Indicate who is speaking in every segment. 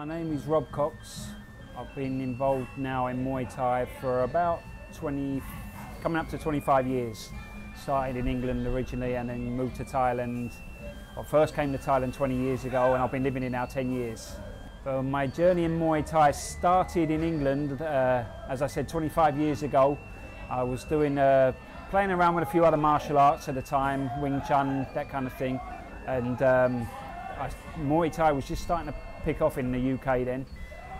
Speaker 1: My name is Rob Cox. I've been involved now in Muay Thai for about coming up to 25 years. Started in England originally and then moved to Thailand. I first came to Thailand 20 years ago and I've been living here now 10 years. So my journey in Muay Thai started in England, as I said, 25 years ago. I was doing, playing around with a few other martial arts at the time, Wing Chun, that kind of thing. And Muay Thai was just starting to pick off in the UK then.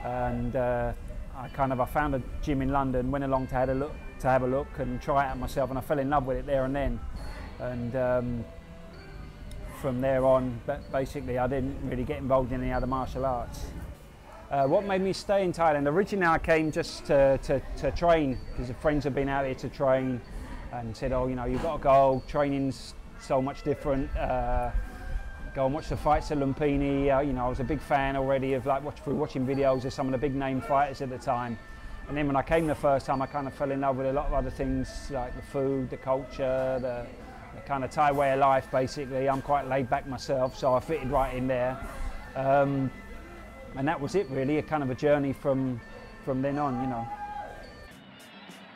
Speaker 1: And I found a gym in London, went along to have a look and try it out myself, and I fell in love with it there and then. And from there on, basically I didn't really get involved in any other martial arts. What made me stay in Thailand? Originally I came just to train, because the friends had been out here to train and said, oh, you know, you've got to go, training's so much different. Go and watch the fights at Lumpini. You know, I was a big fan already of watching videos of some of the big name fighters at the time. And then when I came the first time, I kind of fell in love with a lot of other things, like the food, the culture, the kind of Thai way of life, basically. I'm quite laid back myself, so I fitted right in there. And that was it really, a kind of a journey from then on, you know.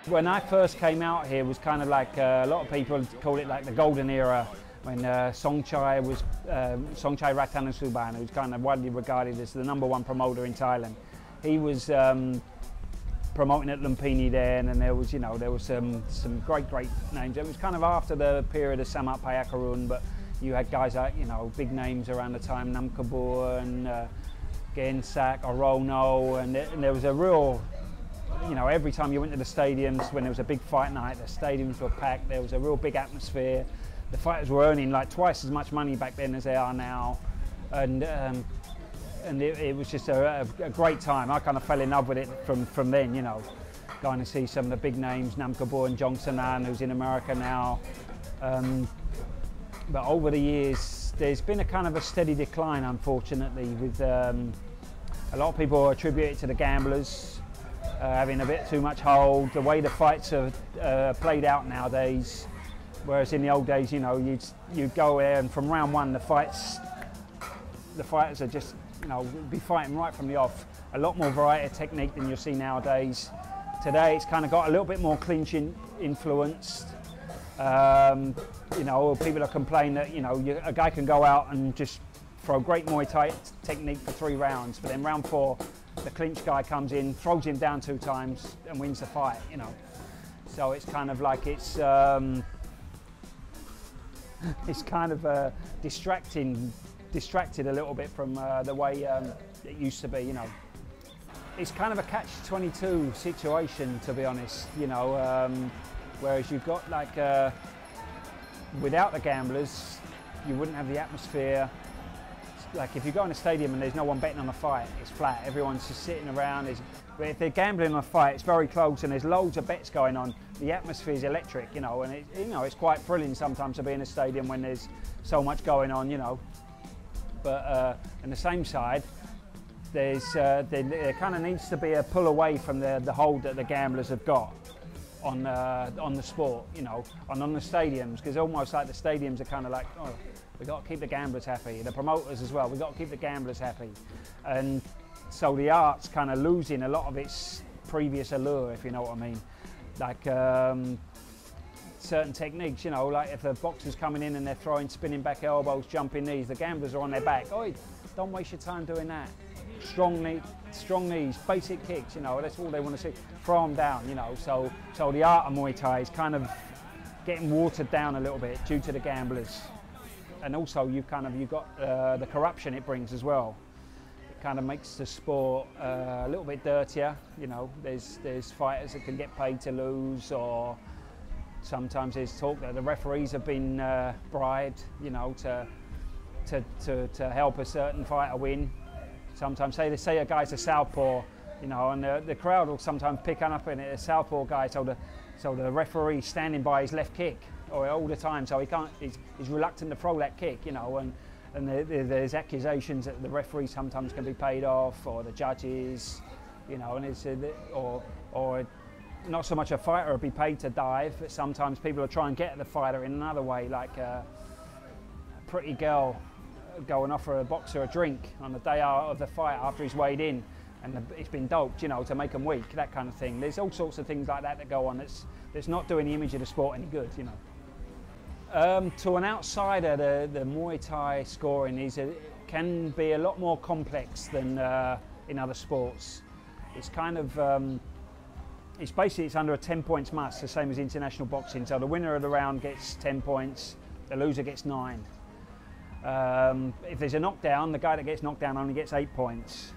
Speaker 1: When I first came out here, it was kind of like, a lot of people call it like the golden era, when Songchai Ratanasoban, who's kind of widely regarded as the #1 promoter in Thailand. He was promoting at Lumpini then, and there was some great names. It was kind of after the period of Samat Payakarun, but you had guys like, you know, big names around the time, Nam Kabur and Gensak, Orono, and there was a real, you know, every time you went to the stadiums, when there was a big fight night, the stadiums were packed, there was a real big atmosphere. The fighters were earning like twice as much money back then as they are now, and it was just a great time. I kind of fell in love with it from then, you know, going to see some of the big names, Nam Kabur and Jong Sanan, who's in America now. But over the years, there's been a kind of a steady decline, unfortunately, with a lot of people attribute it to the gamblers having a bit too much hold, the way the fights are played out nowadays. Whereas in the old days, you know, you'd go there and from round one, the fighters are just, you know, be fighting right from the off. A lot more variety of technique than you'll see nowadays. Today, it's kind of got a little bit more clinching influenced. You know, people are complaining that, you know, a guy can go out and just throw great Muay Thai technique for 3 rounds, but then round 4, the clinch guy comes in, throws him down 2 times and wins the fight, you know. So it's kind of like it's kind of distracted a little bit from the way it used to be, you know. It's kind of a catch-22 situation, to be honest, you know, whereas you've got like, without the gamblers, you wouldn't have the atmosphere. Like if you go in a stadium and there's no one betting on a fight, it's flat, everyone's just sitting around. But if they're gambling on a fight, it's very close and there's loads of bets going on. The atmosphere is electric, you know, and it's quite thrilling sometimes to be in a stadium when there's so much going on, you know. But on the same side, there kind of needs to be a pull away from the hold that the gamblers have got on the sport, you know, on the stadiums, because almost like the stadiums are kind of like, oh, we've got to keep the gamblers happy, the promoters as well, we've got to keep the gamblers happy. And so the art's kind of losing a lot of its previous allure, if you know what I mean. Like certain techniques, you know, like if the boxer's coming in and they're throwing spinning back elbows, jumping knees, the gamblers are on their back. Oi, don't waste your time doing that. Strong knees, basic kicks, you know, that's all they want to see. Throw them down, you know. So the art of Muay Thai is kind of getting watered down a little bit due to the gamblers. And also you've got the corruption it brings as well. It kind of makes the sport a little bit dirtier, you know. There's fighters that can get paid to lose, or sometimes there's talk that the referees have been bribed, you know, to help a certain fighter win. Sometimes they say a guy's a southpaw, you know, and the crowd will sometimes pick up in it, a southpaw guy, so the referee standing by his left kick all the time, so he's reluctant to throw that kick, you know, and there's accusations that the referee sometimes can be paid off, or the judges, you know, and it's or not so much a fighter will be paid to dive, but sometimes people will try and get at the fighter in another way, like a pretty girl go and offer a boxer a drink on the day out of the fight after he's weighed in and it's been doped, you know, to make him weak, that kind of thing. There's all sorts of things like that go on that's not doing the image of the sport any good, you know. To an outsider, the Muay Thai scoring can be a lot more complex than in other sports. It's kind of it's under a 10 points must, the same as international boxing. So the winner of the round gets 10 points, the loser gets 9. If there's a knockdown, the guy that gets knocked down only gets 8 points.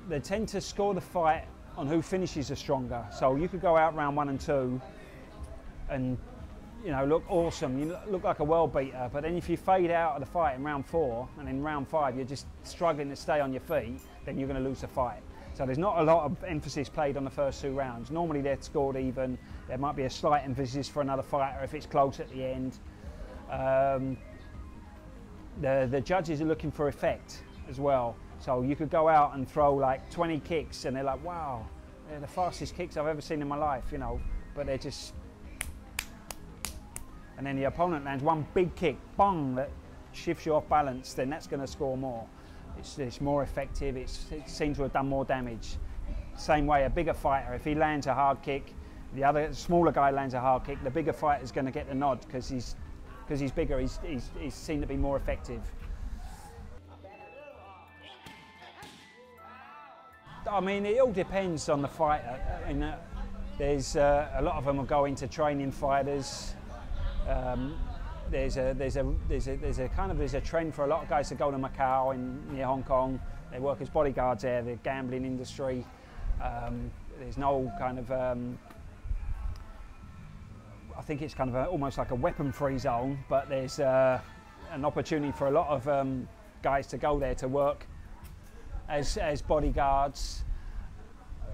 Speaker 1: They tend to score the fight on who finishes the stronger. So you could go out round 1 and 2 and, you know, look awesome, you look like a world beater, but then if you fade out of the fight in round 4 and in round 5 you're just struggling to stay on your feet, then you're going to lose the fight. So there's not a lot of emphasis played on the first 2 rounds. Normally they're scored even. There might be a slight emphasis for another fighter if it's close at the end. The judges are looking for effect as well. So you could go out and throw like 20 kicks and they're like, wow, they're the fastest kicks I've ever seen in my life, you know, but they're just... And then the opponent lands one big kick, bang, that shifts you off balance, then that's going to score more. It's more effective, it seems to have done more damage. Same way, a bigger fighter, if he lands a hard kick, the other smaller guy lands a hard kick, the bigger fighter's going to get the nod because he's bigger, he's seen to be more effective. I mean, it all depends on the fighter. I mean, there's a lot of them will go into training fighters. There's a trend for a lot of guys to go to Macau near Hong Kong. They work as bodyguards there. The gambling industry. There's no kind of I think it's kind of almost like a weapon-free zone, but there's an opportunity for a lot of guys to go there to work as bodyguards.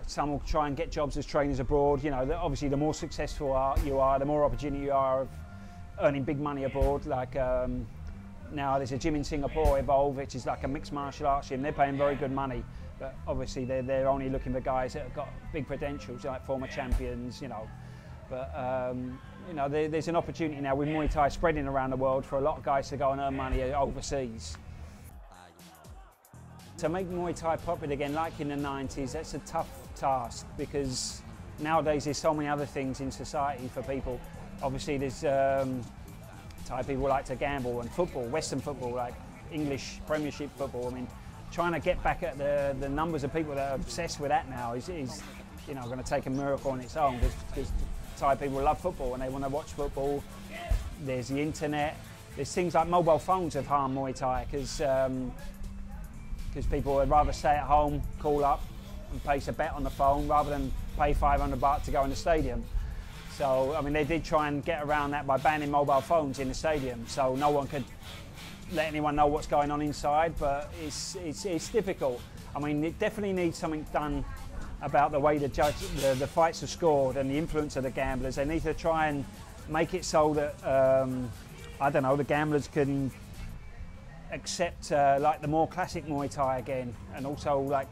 Speaker 1: Some will try and get jobs as trainers abroad. You know, obviously the more successful you are, the more opportunity you are of earning big money abroad. Like now there's a gym in Singapore, Evolve, which is like a mixed martial arts gym. They're paying very good money, but obviously they're only looking for guys that have got big credentials, like former champions, you know. But you know, there's an opportunity now with Muay Thai spreading around the world for a lot of guys to go and earn money overseas. To make Muay Thai popular again, like in the 90s, that's a tough task because nowadays there's so many other things in society for people. Obviously there's Thai people like to gamble, and football, Western football, like English Premiership football. I mean, trying to get back at the numbers of people that are obsessed with that now is you know, going to take a miracle on its own, because Thai people love football and they want to watch football. There's the internet. There's things like mobile phones have harmed Muay Thai because people would rather stay at home, call up and place a bet on the phone rather than pay 500 baht to go in the stadium. So, I mean, they did try and get around that by banning mobile phones in the stadium, so no one could let anyone know what's going on inside, but it's difficult. I mean, it definitely needs something done about the way the fights are scored and the influence of the gamblers. They need to try and make it so that, I don't know, the gamblers can accept like the more classic Muay Thai again, and also like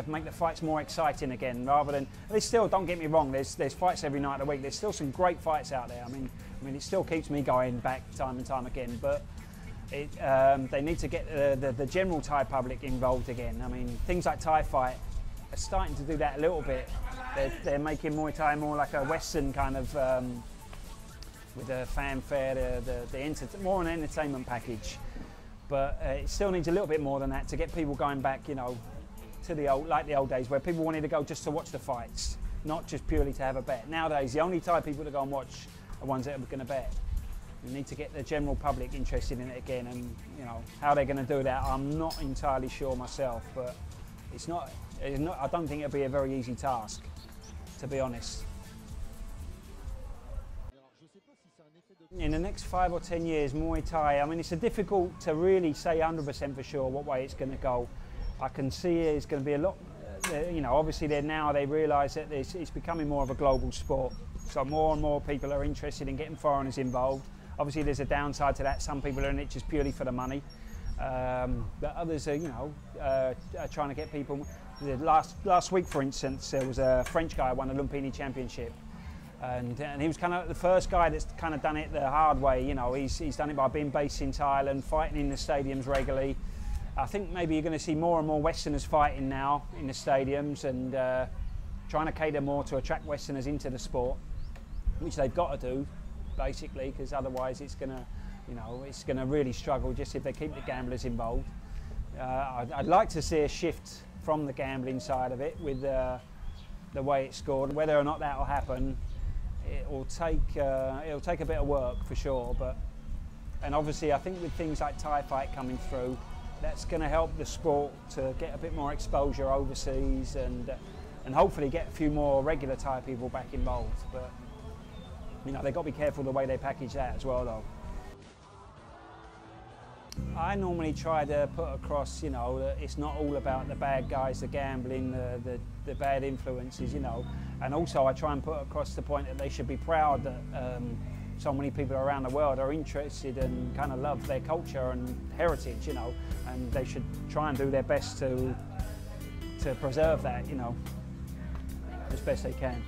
Speaker 1: make the fights more exciting again, rather than, they still, don't get me wrong, there's fights every night of the week, there's still some great fights out there. I mean it still keeps me going back time and time again, but they need to get the general Thai public involved again. I mean, things like Thai Fight are starting to do that a little bit. They're making Muay Thai more like a Western kind of, with the fanfare, more an entertainment package. But it still needs a little bit more than that to get people going back, you know, to the old days where people wanted to go just to watch the fights, not just purely to have a bet. Nowadays, the only Thai people to go and watch are ones that are going to bet. We need to get the general public interested in it again, and you know how they're going to do that, I'm not entirely sure myself. But it's not. I don't think it'll be a very easy task, to be honest. In the next 5 or 10 years, Muay Thai, I mean, it's difficult to really say 100% for sure what way it's going to go. I can see it's going to be a lot, you know, obviously they realise that it's becoming more of a global sport. So more and more people are interested in getting foreigners involved. Obviously there's a downside to that. Some people are in it just purely for the money. But others are, you know, are trying to get people. Last week, for instance, there was a French guy who won the Lumpini Championship. And he was kind of the first guy that's kind of done it the hard way. You know, he's done it by being based in Thailand, fighting in the stadiums regularly. I think maybe you're going to see more and more Westerners fighting now in the stadiums, and trying to cater more to attract Westerners into the sport, which they've got to do, basically, because otherwise it's going to, you know, it's going to really struggle just if they keep the gamblers involved. I'd like to see a shift from the gambling side of it with the way it's scored. Whether or not that will happen, it'll take a bit of work for sure. And obviously, I think with things like Thai Fight coming through, that's going to help the sport to get a bit more exposure overseas, and hopefully get a few more regular Thai people back involved. But you know, they've got to be careful the way they package that as well, though. I normally try to put across, you know, that it's not all about the bad guys, the gambling, the bad influences, you know. And also I try and put across the point that they should be proud that so many people around the world are interested and kind of love their culture and heritage, you know, and they should try and do their best to preserve that, you know, as best they can.